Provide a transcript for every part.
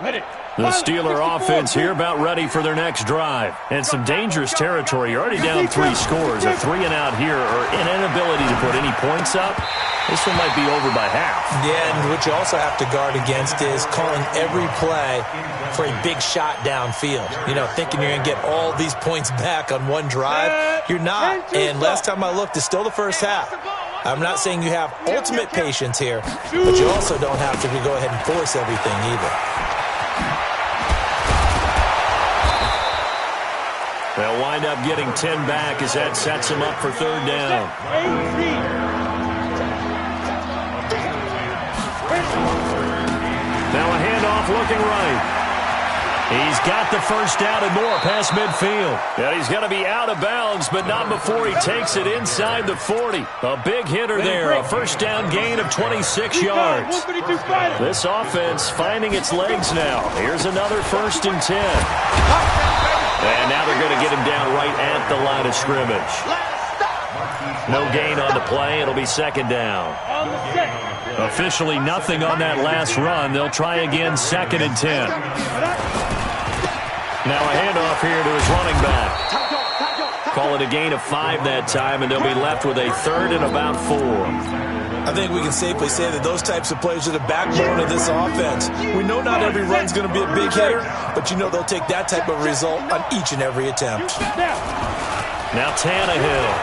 The Steeler offense here about ready for their next drive. And some dangerous territory. You're already down 3 scores. A 3-and-out here or an inability to put any points up. This one might be over by half. Yeah, and what you also have to guard against is calling every play for a big shot downfield. You know, thinking you're going to get all these points back on one drive. You're not. And last time I looked, it's still the first half. I'm not saying you have ultimate patience here, but you also don't have to go ahead and force everything either. They'll wind up getting 10 back as that sets them up for 3rd down. Now a handoff looking right. He's got the first down and more past midfield. Yeah, he's going to be out of bounds, but not before he takes it inside the 40. A big hitter there, a first down gain of 26 yards. This offense finding its legs now. Here's another 1st and 10. And now they're going to get him down right at the line of scrimmage. No gain on the play. It'll be 2nd down. Officially nothing on that last run. They'll try again 2nd and 10. Now a handoff here to his running back. Call it a gain of 5 that time, and they'll be left with a 3rd and about 4. I think we can safely say that those types of plays are the backbone of this offense. We know not every run's going to be a big hitter, but you know they'll take that type of result on each and every attempt. Now Tannehill.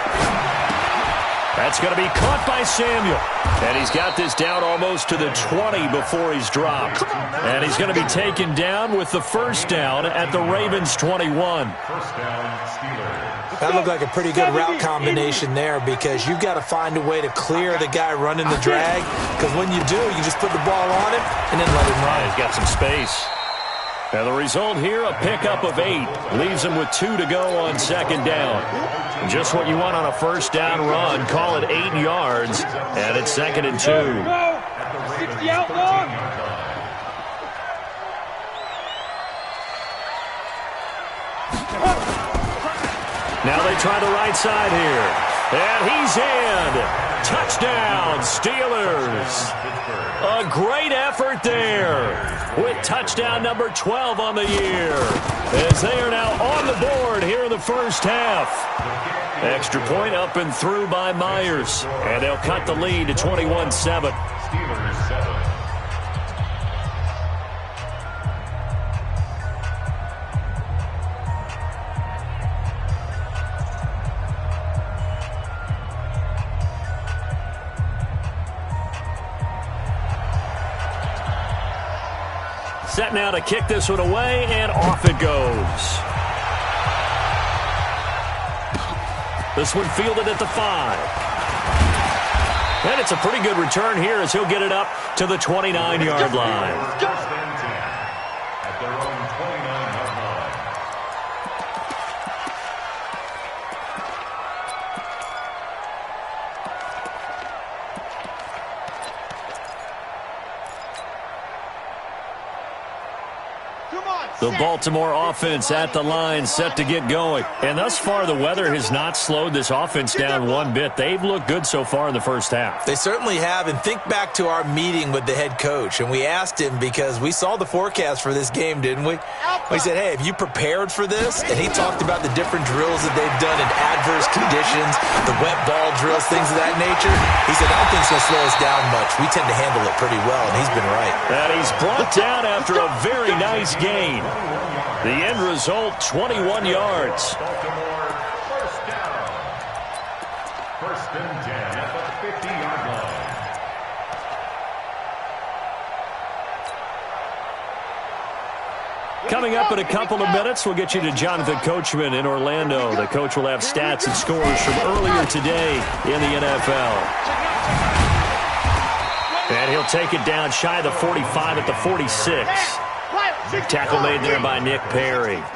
That's going to be caught by Samuel. And he's got this down almost to the 20 before he's dropped. And he's going to be taken down with the first down at the Ravens' 21. That looked like a pretty good route combination there because you've got to find a way to clear the guy running the drag. Because when you do, you just put the ball on him and then let him run. He's got some space. And the result here, a pickup of 8. Leaves him with 2 to go on 2nd down. Just what you want on a first down run. Call it 8 yards, and it's 2nd and 2. Now they try the right side here. And he's in. Touchdown, Steelers. A great effort there with touchdown number 12 on the year as they are now on the board here in the first half. Extra point up and through by Myers, and they'll cut the lead to 21-7. Set now to kick this one away, and off it goes. This one fielded at the 5. And it's a pretty good return here as he'll get it up to the 29-yard line. The Baltimore offense at the line, set to get going. And thus far, the weather has not slowed this offense down one bit. They've looked good so far in the first half. They certainly have. And think back to our meeting with the head coach. And we asked him because we saw the forecast for this game, didn't we? We said, hey, have you prepared for this? And he talked about the different drills that they've done in adverse conditions, the wet ball drills, things of that nature. He said, I don't think it's going to slow us down much. We tend to handle it pretty well, and he's been right. And he's brought down after a very nice gain. The end result, 21 yards. Baltimore, first down. 1st and 10 at the 50-yard line. Coming up in a couple of minutes, we'll get you to Jonathan Coachman in Orlando. The coach will have stats and scores from earlier today in the NFL. And he'll take it down shy of the 45 at the 46. Tackle made there by Nick Perry. Looking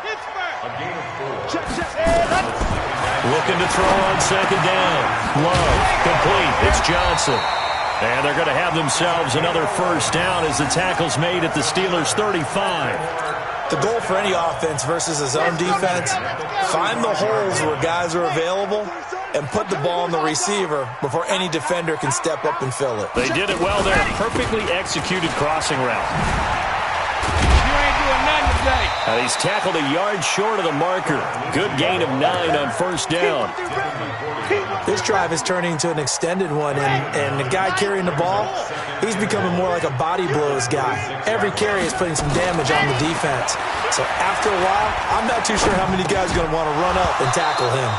to throw on 2nd down. Love, complete. It's Johnson. And they're going to have themselves another first down as the tackle's made at the Steelers' 35. The goal for any offense versus a zone defense, find the holes where guys are available and put the ball on the receiver before any defender can step up and fill it. They did it well there. Perfectly executed crossing route. He's tackled a yard short of the marker. Good gain of 9 on first down. This drive is turning into an extended one, and the guy carrying the ball, he's becoming more like a body blows guy. Every carry is putting some damage on the defense. So after a while, I'm not too sure how many guys are going to want to run up and tackle him.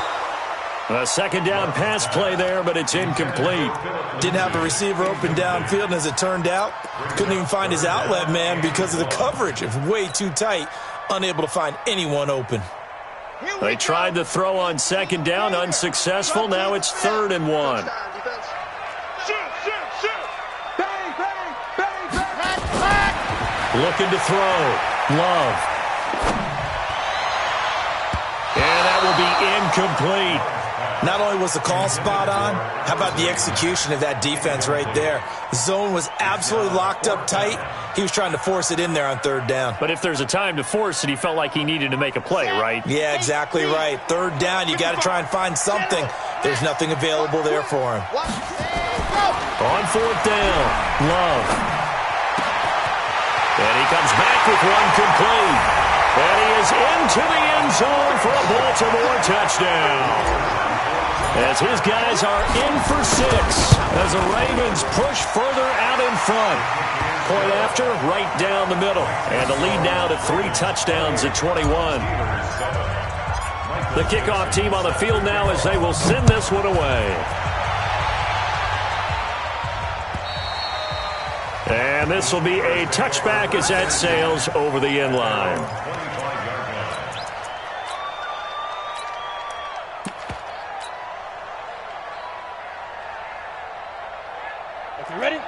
A second down pass play there, but it's incomplete. Didn't have a receiver open downfield, and as it turned out, couldn't even find his outlet man because of the coverage. It's way too tight, unable to find anyone open. They tried to throw on second down, unsuccessful. Now it's 3rd and 1. Looking to throw. Love. And that will be incomplete. Not only was the call spot on, how about the execution of that defense right there? The zone was absolutely locked up tight. He was trying to force it in there on 3rd down. But if there's a time to force it, he felt like he needed to make a play, right? Yeah, exactly right. 3rd down, you got to try and find something. There's nothing available there for him. On 4th down, Love. And he comes back with one complete. And he is into the end zone for a Baltimore touchdown. As his guys are in for 6 as the Ravens push further out in front. Point after, right down the middle. And the lead now to 3 touchdowns at 21. The kickoff team on the field now as they will send this one away. And this will be a touchback as that sails over the end line.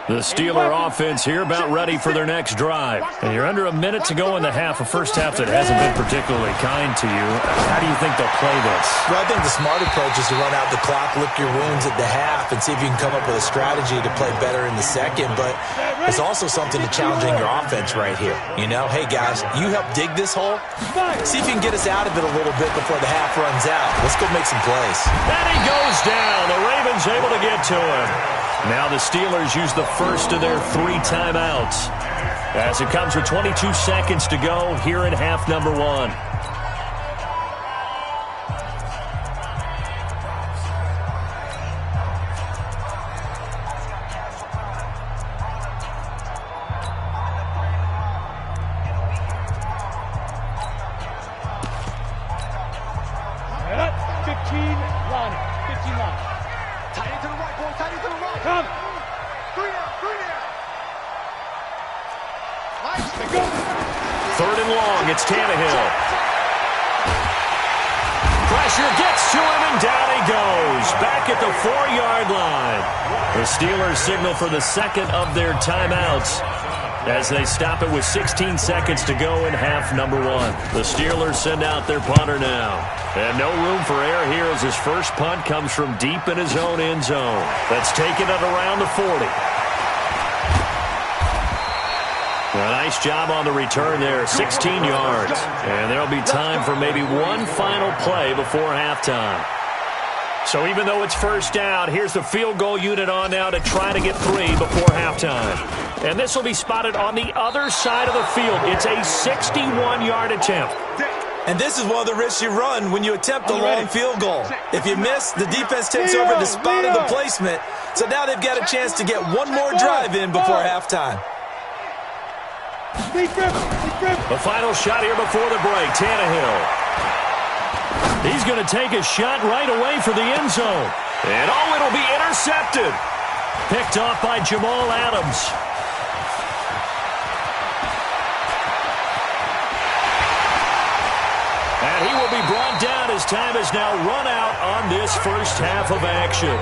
The Steeler offense here about ready for their next drive. And you're under a minute to go in the half, a first half that hasn't been particularly kind to you. How do you think they'll play this? Well, I think the smart approach is to run out the clock, lick your wounds at the half, and see if you can come up with a strategy to play better in the second. But it's also something to challenging your offense right here. You know, hey, guys, you help dig this hole. See if you can get us out of it a little bit before the half runs out. Let's go make some plays. And he goes down. The Ravens able to get to him. Now the Steelers use the first of their 3 timeouts as it comes with 22 seconds to go here in half number 1. Third and long, it's Tannehill. Pressure gets to him, and down he goes. Back at the 4-yard line. The Steelers signal for the second of their timeouts as they stop it with 16 seconds to go in half number 1. The Steelers send out their punter now. And no room for error here as his first punt comes from deep in his own end zone. That's taken it around the 40. A nice job on the return there, 16 yards. And there'll be time for maybe one final play before halftime. So even though it's first down, here's the field goal unit on now to try to get 3 before halftime. And this will be spotted on the other side of the field. It's a 61-yard attempt. And this is one of the risks you run when you attempt a long field goal. If you miss, the defense takes over the spot of the placement. So now they've got a chance to get one more drive in before halftime. The final shot here before the break, Tannehill. He's going to take a shot right away for the end zone. And oh, it'll be intercepted. Picked off by Jamal Adams. And he will be brought down as time has now run out on this first half of action.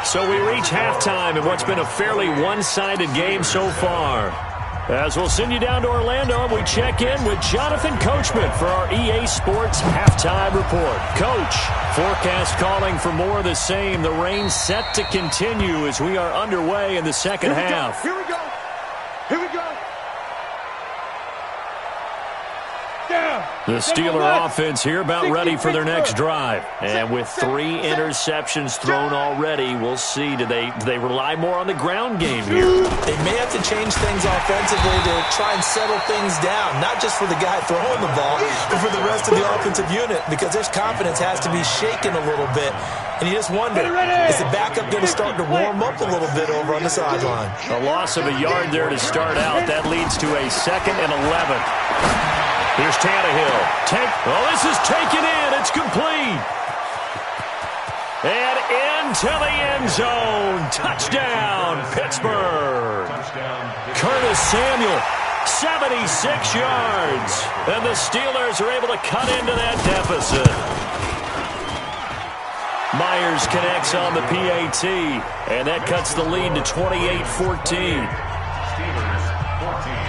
So we reach halftime in what's been a fairly one-sided game so far. As we'll send you down to Orlando, and we check in with Jonathan Coachman for our EA Sports Halftime Report. Coach, forecast calling for more of the same. The rain set to continue as we are underway in the second half. Here we go. Here we go. Down. The Steeler offense here about ready for their next drive. And with 3 interceptions thrown already, we'll see. Do they rely more on the ground game here? They may have to change things offensively to try and settle things down, not just for the guy throwing the ball, but for the rest of the offensive unit, because their confidence has to be shaken a little bit. And you just wonder, is the backup going to start to warm up a little bit over on the sideline? A loss of a yard there to start out. That leads to a 2nd and 11. Here's Tannehill. This is taken in. It's complete. And into the end zone. Touchdown, Pittsburgh. Curtis Samuel, 76 yards. And the Steelers are able to cut into that deficit. Myers connects on the PAT, and that cuts the lead to 28-14. Steelers 14.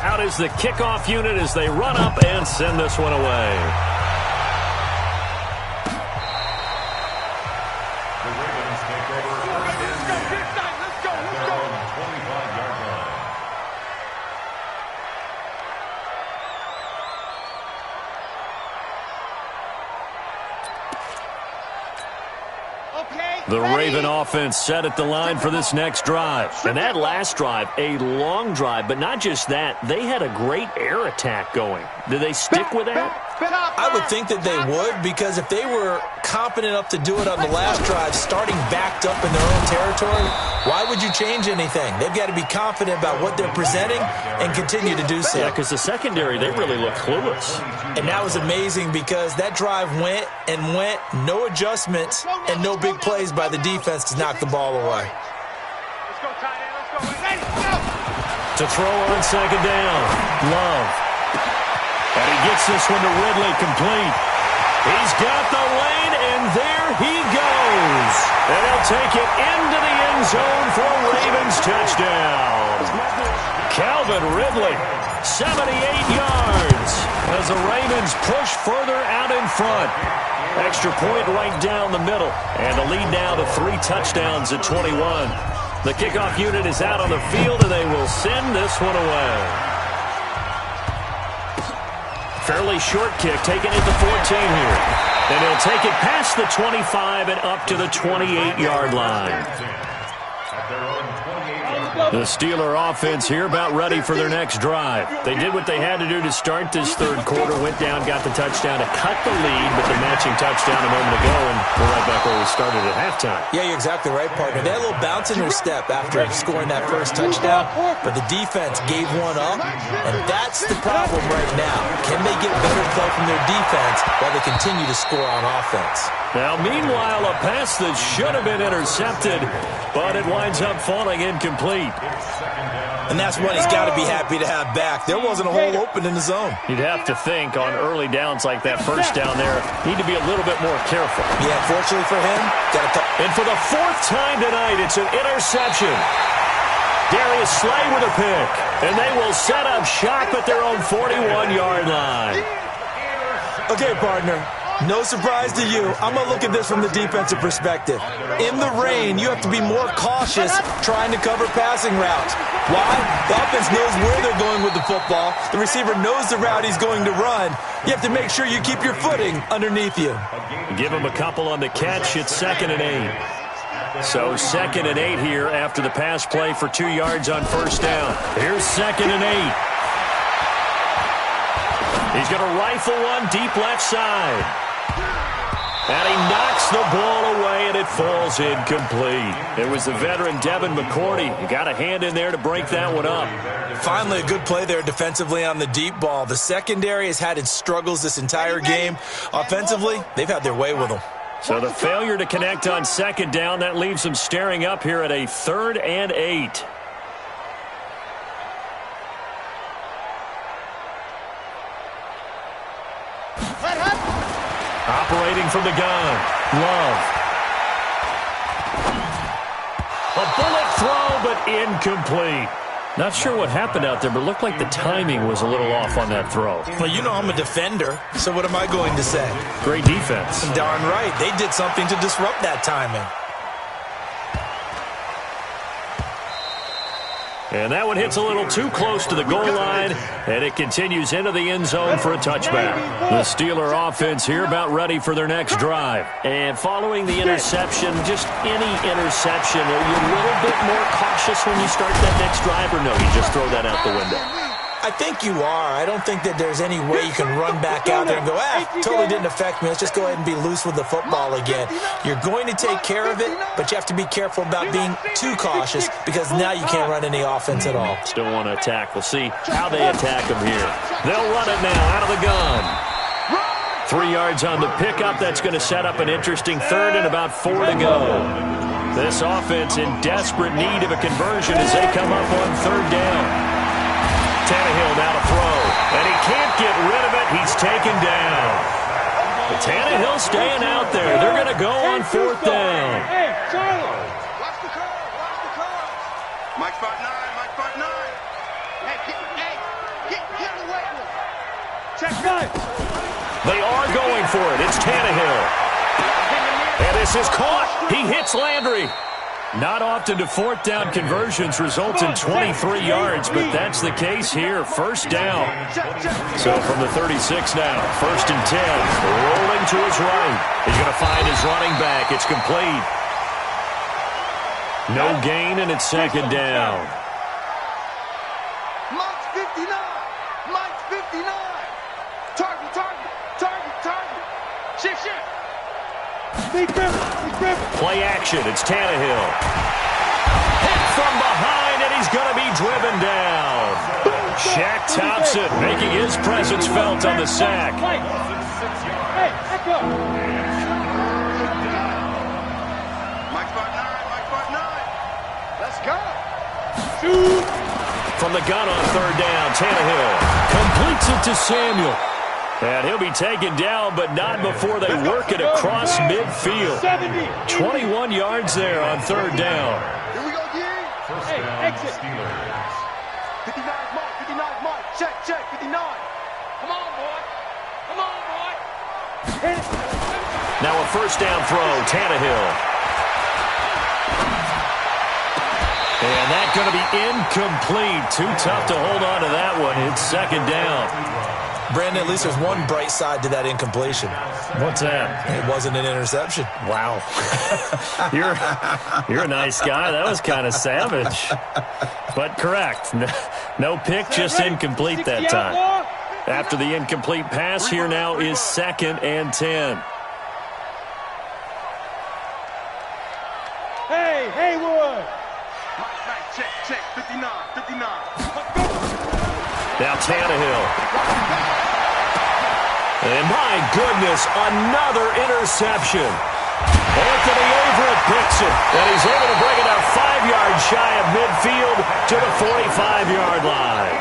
Out is the kickoff unit as they run up and send this one away. The Ravens take over first and 10 at their own 25-yard line. The Raven offense set at the line for this next drive. And that last drive, a long drive, but not just that. They had a great air attack going. Do they stick with that? I would think that they would, because if they were confident enough to do it on the last drive, starting backed up in their own territory, why would you change anything? They've got to be confident about what they're presenting and continue to do so. Yeah, because the secondary, they really look clueless. And that was amazing because that drive went and went, no adjustments and no big plays by the defense to knock the ball away. Let's go, tight end. Let's go. Ready, go. To throw on 2nd down, Love. And he gets this one to Ridley complete. He's got the lane, and there he goes. And he'll take it into the end zone for a Ravens touchdown. Calvin Ridley, 78 yards, as the Ravens push further out in front. Extra point right down the middle, and the lead now to 3 touchdowns at 21. The kickoff unit is out on the field, and they will send this one away. Fairly short kick, taken at the 14 here. And he'll take it past the 25 and up to the 28-yard line. The Steeler offense here about ready for their next drive. They did what they had to do to start this third quarter, went down, got the touchdown to cut the lead, but the matching touchdown a moment ago, and we're right back where we started at halftime. Yeah, you're exactly right, partner. They had a little bounce in their step after scoring that first touchdown, but the defense gave one up, and that's the problem right now. Can they get better play from their defense while they continue to score on offense? Now, meanwhile, a pass that should have been intercepted, but it winds up falling incomplete. And that's one he's got to be happy to have back. There wasn't a hole open in the zone. You'd have to think on early downs like that first down there, need to be a little bit more careful. Yeah, fortunately for him, and for the 4th time tonight, it's an interception. Darius Slay with a pick, and they will set up shop at their own 41-yard line. Okay, partner. No surprise to you. I'm going to look at this from the defensive perspective. In the rain, you have to be more cautious trying to cover passing routes. Why? The offense knows where they're going with the football. The receiver knows the route he's going to run. You have to make sure you keep your footing underneath you. Give him a couple on the catch. It's 2nd and 8. So 2nd and 8 here after the pass play for 2 yards on first down. Here's 2nd and 8. He's going to rifle one deep left side. And he knocks the ball away, and it falls incomplete. It was the veteran Devin McCourty. He got a hand in there to break that one up. Finally, a good play there defensively on the deep ball. The secondary has had its struggles this entire game. Offensively, they've had their way with them. So the failure to connect on 2nd down, that leaves them staring up here at a 3rd and 8. Operating from the gun, Love. A bullet throw, but incomplete. Not sure what happened out there, but it looked like the timing was a little off on that throw. Well, you know I'm a defender, so what am I going to say? Great defense. Darn right. They did something to disrupt that timing. And that one hits a little too close to the goal line, and it continues into the end zone for a touchback. The Steeler offense here about ready for their next drive. And following the interception, just any interception, are you a little bit more cautious when you start that next drive, or no, you just throw that out the window? I think you are. I don't think that there's any way you can run back out there and go, totally didn't affect me. Let's just go ahead and be loose with the football again. You're going to take care of it, but you have to be careful about being too cautious because now you can't run any offense at all. Still want to attack. We'll see how they attack them here. They'll run it now out of the gun. 3 yards on the pickup. That's going to set up an interesting third and about 4 to go. This offense in desperate need of a conversion as they come up on third down. Tannehill now to throw, and he can't get rid of it. He's taken down. But Tannehill staying out there. They're going to go on fourth down. Hey, Charlie. Watch the curve. Watch the curve. Mike spot 9. Mike spot 9. Hey, get away with it. Check guys. They are going for it. It's Tannehill. And this is caught. He hits Landry. Not often do fourth down conversions result in 23 yards, but that's the case here. First down. So from the 36 now, 1st and 10. Rolling to his right. He's going to find his running back. It's complete. No gain, and it's 2nd down. Mike's 59. Mike's 59. Target. Shift. Play action. It's Tannehill. Hit from behind, and he's going to be driven down. Shaq Thompson making his presence felt on the sack. Hey, back up. Mike spot 9. Let's go. Shoot. From the gun on third down, Tannehill completes it to Samuel. And he'll be taken down, but not before they work it across midfield. 21 yards there on third down. Here we go, Gary. First down, Steelers. 59 Mike. Check, 59. Come on, boy. Now a first down throw, Tannehill. And that's going to be incomplete. Too tough to hold on to that one. It's 2nd down. Brandon, at least there's one bright side to that incompletion. What's that? It wasn't an interception. Wow. You're a nice guy. That was kind of savage. But correct. No pick, just incomplete that time. After the incomplete pass, here now is 2nd and 10. Hey, Haywood. Mike, check. 59. Now Tannehill. And my goodness, another interception. Anthony Averett picks it, and he's able to bring it out 5 yards shy of midfield to the 45-yard line.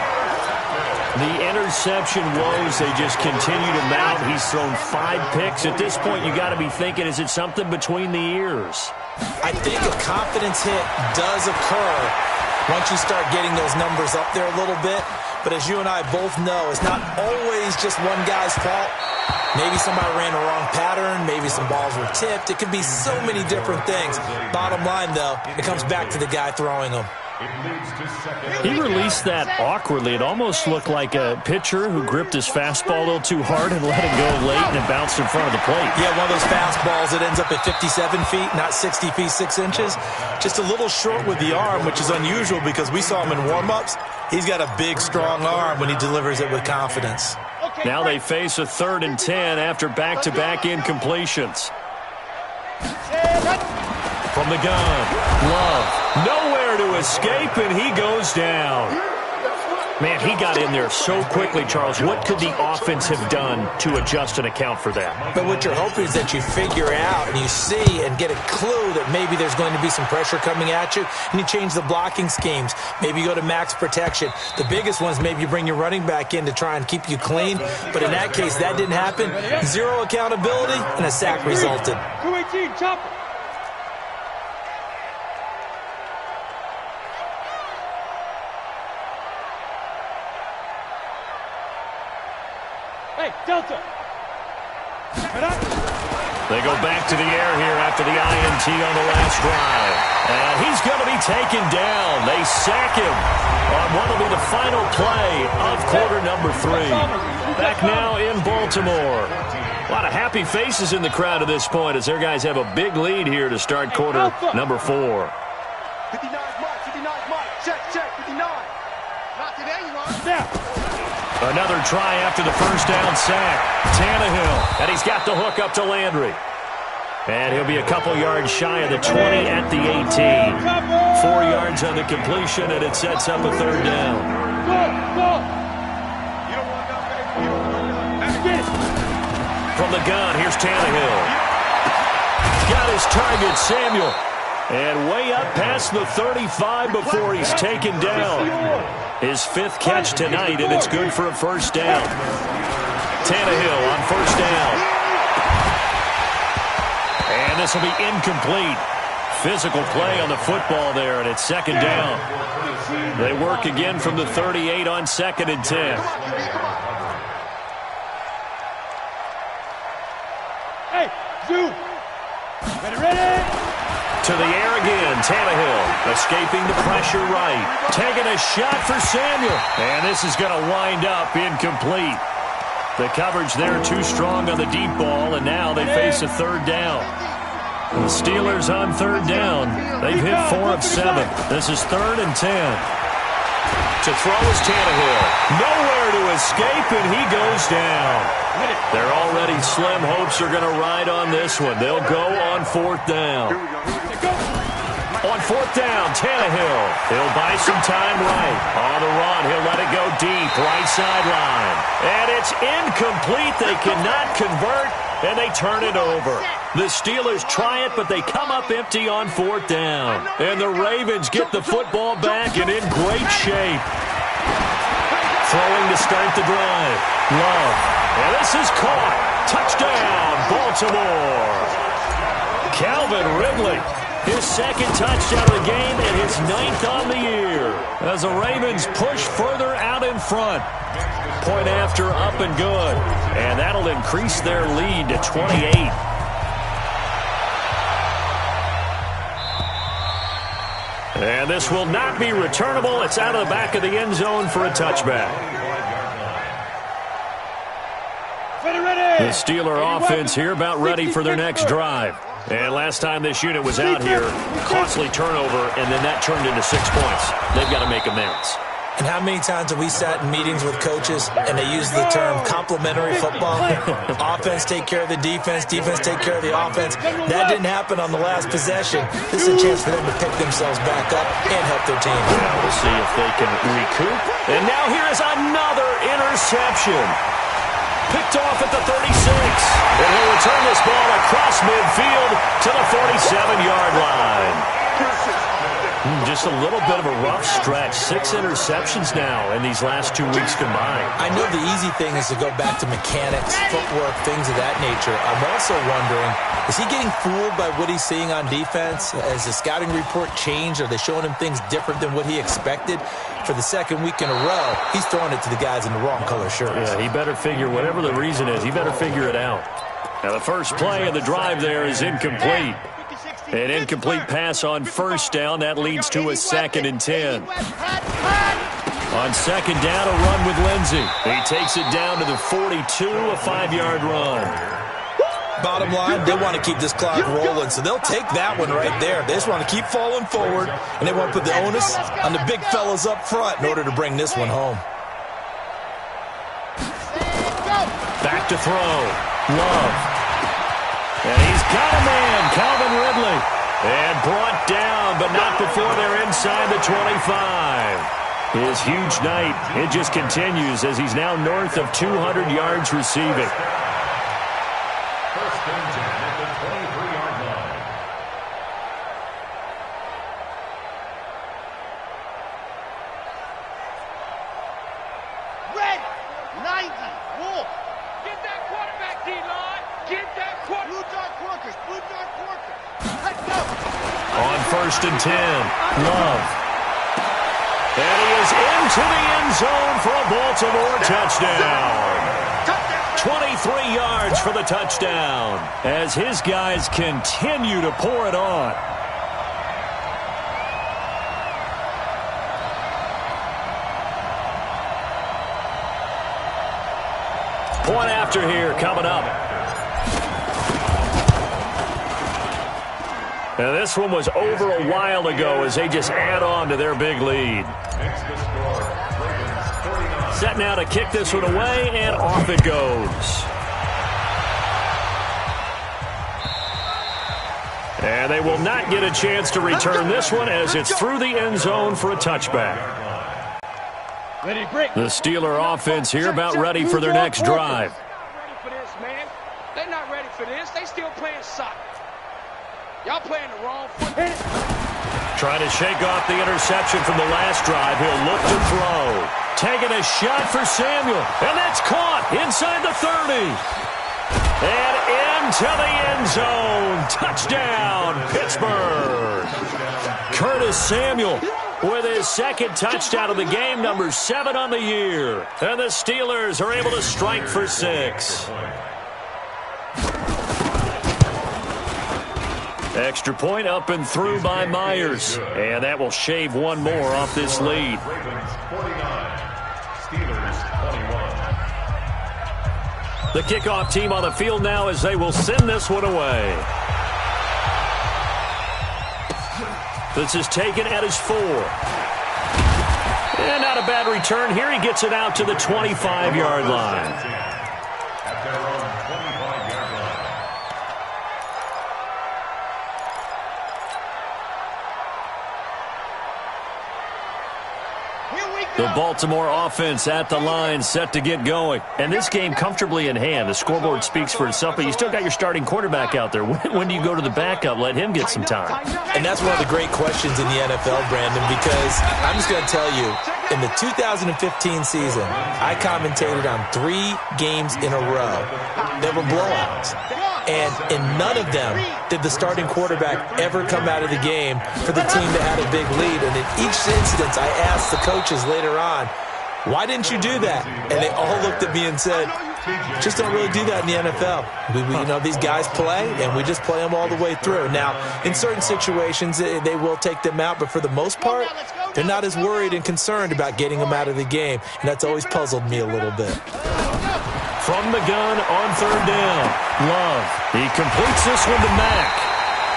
The interception woes, they just continue to mount. He's thrown 5 picks. At this point, you got to be thinking, is it something between the ears? I think a confidence hit does occur once you start getting those numbers up there a little bit. But as you and I both know, it's not always just one guy's fault. Maybe somebody ran a wrong pattern. Maybe some balls were tipped. It could be so many different things. Bottom line, though, it comes back to the guy throwing them. He released that awkwardly. It almost looked like a pitcher who gripped his fastball a little too hard and let it go late, and it bounced in front of the plate. Yeah, one of those fastballs that ends up at 57 feet, not 60 feet, 6 inches. Just a little short with the arm, which is unusual because we saw him in warm-ups. He's got a big, strong arm when he delivers it with confidence. Now they face a 3rd and 10 after back-to-back incompletions. From the gun, Love, nowhere to escape, and he goes down. Man, he got in there so quickly, Charles. What could the offense have done to adjust and account for that? But what you're hoping is that you figure out and you see and get a clue that maybe there's going to be some pressure coming at you, and you change the blocking schemes. Maybe you go to max protection. The biggest one is maybe you bring your running back in to try and keep you clean. But in that case, that didn't happen. 0 accountability, and a sack resulted. 218, chopper. Hey, Delta. They go back to the air here after the INT on the last drive. And he's going to be taken down. They sack him on what will be the final play of quarter number 3. Back now in Baltimore. A lot of happy faces in the crowd at this point as their guys have a big lead here to start quarter number 4. 59 mark, 59 mark. Check, 59. Not today, you are. Now. Another try after the first down sack. Tannehill, and he's got the hook up to Landry. And he'll be a couple yards shy of the 20 at the 18. 4 yards on the completion, and it sets up a third down. From the gun, here's Tannehill. Got his target, Samuel. And way up past the 35 before he's taken down. His 5th catch tonight, and it's good for a first down. Tannehill on first down. And this will be incomplete. Physical play on the football there, and it's second down. They work again from the 38 on 2nd and 10. Hey, Zoo. Ready. To the air again, Tannehill escaping the pressure right. Taking a shot for Samuel. And this is going to wind up incomplete. The coverage there too strong on the deep ball, and now they face a third down. The Steelers on third down. They've hit 4 of 7. This is 3rd and 10. To throw is Tannehill. Nowhere to escape, and he goes down. Their already slim hopes are going to ride on this one. They'll go on 4th down. On 4th down, Tannehill. He'll buy some time right. On the run, he'll let it go deep, right sideline. And it's incomplete. They cannot convert, and they turn it over. The Steelers try it, but they come up empty on 4th down. And the Ravens get the football back and in great shape. Throwing to start the drive. Love. And this is caught. Touchdown, Baltimore. Calvin Ridley. His 2nd touchdown of the game and his 9th on the year. As the Ravens push further out in front. Point after up and good. And that'll increase their lead to 28. And this will not be returnable. It's out of the back of the end zone for a touchback. The Steeler offense here about ready for their next drive. And last time this unit was out here, costly turnover, and then that turned into 6 points. They've got to make amends. And how many times have we sat in meetings with coaches and they use the term complementary football? Offense take care of the defense, defense take care of the offense. That didn't happen on the last possession. This is a chance for them to pick themselves back up and help their team. Yeah, we'll see if they can recoup. And now here is another interception. Picked off at the 36. And he'll return this ball across midfield to the 47-yard line. Just a little bit of a rough stretch. 6 interceptions now in these last 2 weeks combined. I know the easy thing is to go back to mechanics, footwork, things of that nature. I'm also wondering, is he getting fooled by what he's seeing on defense? Has the scouting report changed? Are they showing him things different than what he expected? For the 2nd week in a row, he's throwing it to the guys in the wrong color shirts. Yeah, he better figure, whatever the reason is, he better figure it out. Now the first play of the drive there is incomplete. An incomplete pass on first down. That leads to a 2nd and 10. On 2nd down, a run with Lindsey. He takes it down to the 42, a 5-yard run. Bottom line, they want to keep this clock rolling, so they'll take that one right there. They just want to keep falling forward, and they want to put the onus on the big fellas up front in order to bring this one home. Back to throw. Love. And he's got a man, Calvin Ridley. And brought down, but not before they're inside the 25. His huge night, it just continues as he's now north of 200 yards receiving. First and 10 at the 23-yard line. Red, 90, Wolf. Get that quarterback, D-line. Get that quarterback. Blue dark workers, blue dark workers. Let's go. On 1st and 10, Love. And he is into the end zone for a Baltimore touchdown. 23 yards for the touchdown as his guys continue to pour it on. Point after here coming up. Now this one was over a while ago as they just add on to their big lead. Set now to kick this one away, and off it goes. And they will not get a chance to return this one as it's through the end zone for a touchback. The Steeler offense here about ready for their next drive. They're not ready for this. They still playing soccer. Y'all playing the wrong foot. Trying to shake off the interception from the last drive. He'll look to throw. Taking a shot for Samuel. And that's caught inside the 30. And into the end zone. Touchdown, Pittsburgh. Curtis Samuel with his second touchdown of the game, number 7 on the year. And the Steelers are able to strike for 6. Extra point up and through by Myers. And that will shave one more off this lead. The kickoff team on the field now as they will send this one away. This is taken at his 4. And not a bad return here. He gets it out to the 25-yard line. The Baltimore offense at the line, set to get going. And this game comfortably in hand. The scoreboard speaks for itself, but you still got your starting quarterback out there. When do you go to the backup? Let him get some time. And that's one of the great questions in the NFL, Brandon, because I'm just going to tell you, in the 2015 season, I commentated on 3 games in a row that were blowouts. And in none of them did the starting quarterback ever come out of the game for the team that had a big lead. And in each instance, I asked the coaches later on, why didn't you do that? And they all looked at me and said, just don't really do that in the NFL. You know, these guys play, and we just play them all the way through. Now, in certain situations, they will take them out, but for the most part, they're not as worried and concerned about getting them out of the game. And that's always puzzled me a little bit. From the gun on 3rd down, Love. He completes this one to Mack.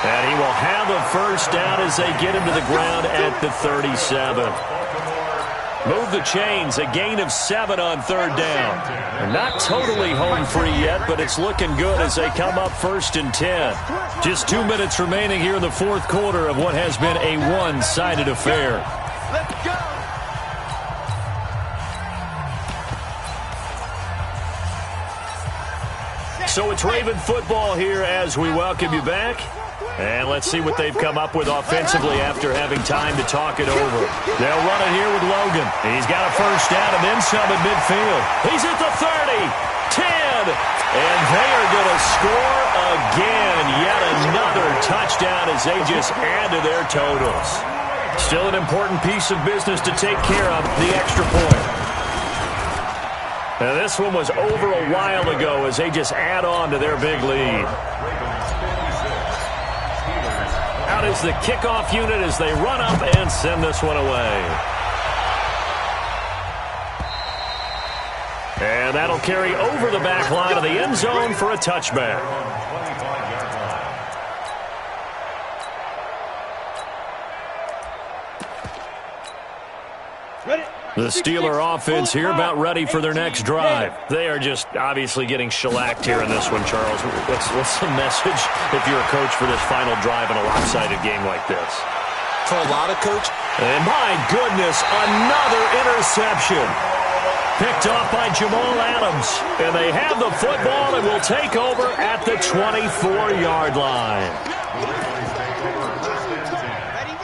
And he will have the first down as they get him to the ground at the 37. Move the chains, a gain of 7 on 3rd down. They're not totally home free yet, but it's looking good as they come up 1st and 10. Just 2 minutes remaining here in the 4th quarter of what has been a one-sided affair. Let's go. So it's Raven football here as we welcome you back. And let's see what they've come up with offensively after having time to talk it over. They'll run it here with Logan. He's got a first down and then some at midfield. He's at the 30, 10, and they are going to score again. Yet another touchdown as they just add to their totals. Still an important piece of business to take care of, the extra point. Now this one was over a while ago as they just add on to their big lead. Out is the kickoff unit as they run up and send this one away. And that'll carry over the back line of the end zone for a touchback. The Steeler offense here about ready for their next drive. They are just obviously getting shellacked here in this one, Charles. What's the message if you're a coach for this final drive in a lopsided game like this? For a lot of coach. And my goodness, another interception. Picked off by Jamal Adams. And they have the football and will take over at the 24-yard line.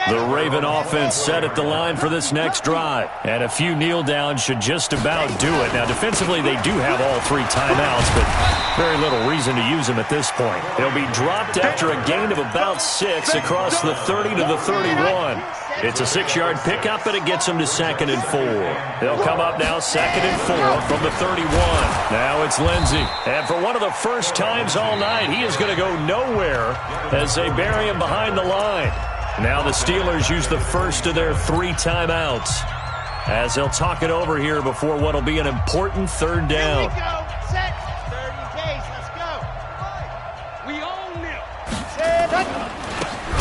The Raven offense set at the line for this next drive. And a few kneel downs should just about do it. Now, defensively, they do have all 3 timeouts, but very little reason to use them at this point. They'll be dropped after a gain of about 6 across the 30 to the 31. It's a 6-yard pickup, and it gets them to 2nd and 4. They'll come up now 2nd and 4 from the 31. Now it's Lindsey. And for one of the first times all night, he is going to go nowhere as they bury him behind the line. Now the Steelers use the first of their 3 timeouts as they'll talk it over here before what will be an important 3rd down. Here we go. Set. 30 days. Let's go. We own them.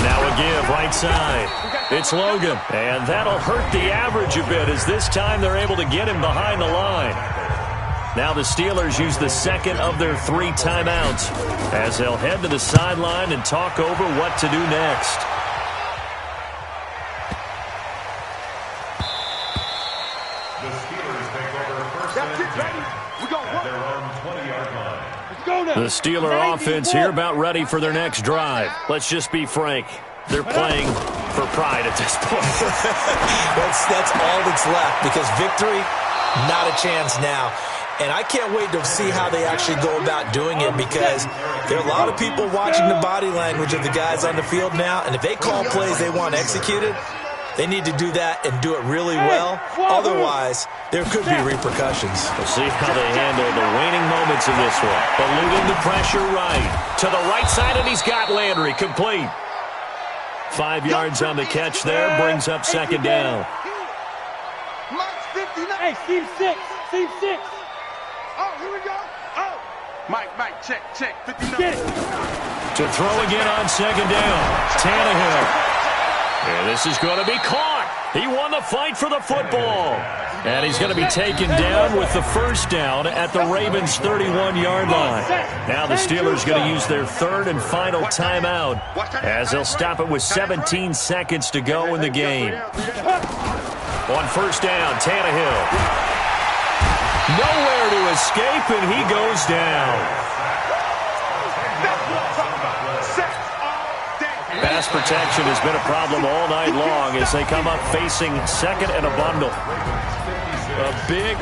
Now a give right side. It's Logan, and that'll hurt the average a bit as this time they're able to get him behind the line. Now the Steelers use the 2nd of their 3 timeouts as they'll head to the sideline and talk over what to do next. The Steelers take over first and 10 at their own 20-yard line. The Steeler offense here about ready for their next drive. Let's just be frank. They're playing for pride at this point. That's all that's left because victory, not a chance now. And I can't wait to see how they actually go about doing it because there are a lot of people watching the body language of the guys on the field now. And if they call plays they want executed, they need to do that and do it really well. Otherwise, there could be repercussions. We'll see how they handle the waning moments in this one. Eluding the pressure right. To the right side, and he's got Landry complete. 5 yards on the catch there, brings up 2nd down. Hey, Steve 6. Steve 6. Oh, here we go. Oh. Mike, check. 59. Get it. To throw again on 2nd down. Tannehill. And this is going to be caught. He won the fight for the football. And he's going to be taken down with the 1st down at the Ravens' 31-yard line. Now the Steelers going to use their 3rd and final timeout as they'll stop it with 17 seconds to go in the game. On 1st down, Tannehill. Nowhere to escape, and he goes down. Pass protection has been a problem all night long as they come up facing 2nd and a bundle. A big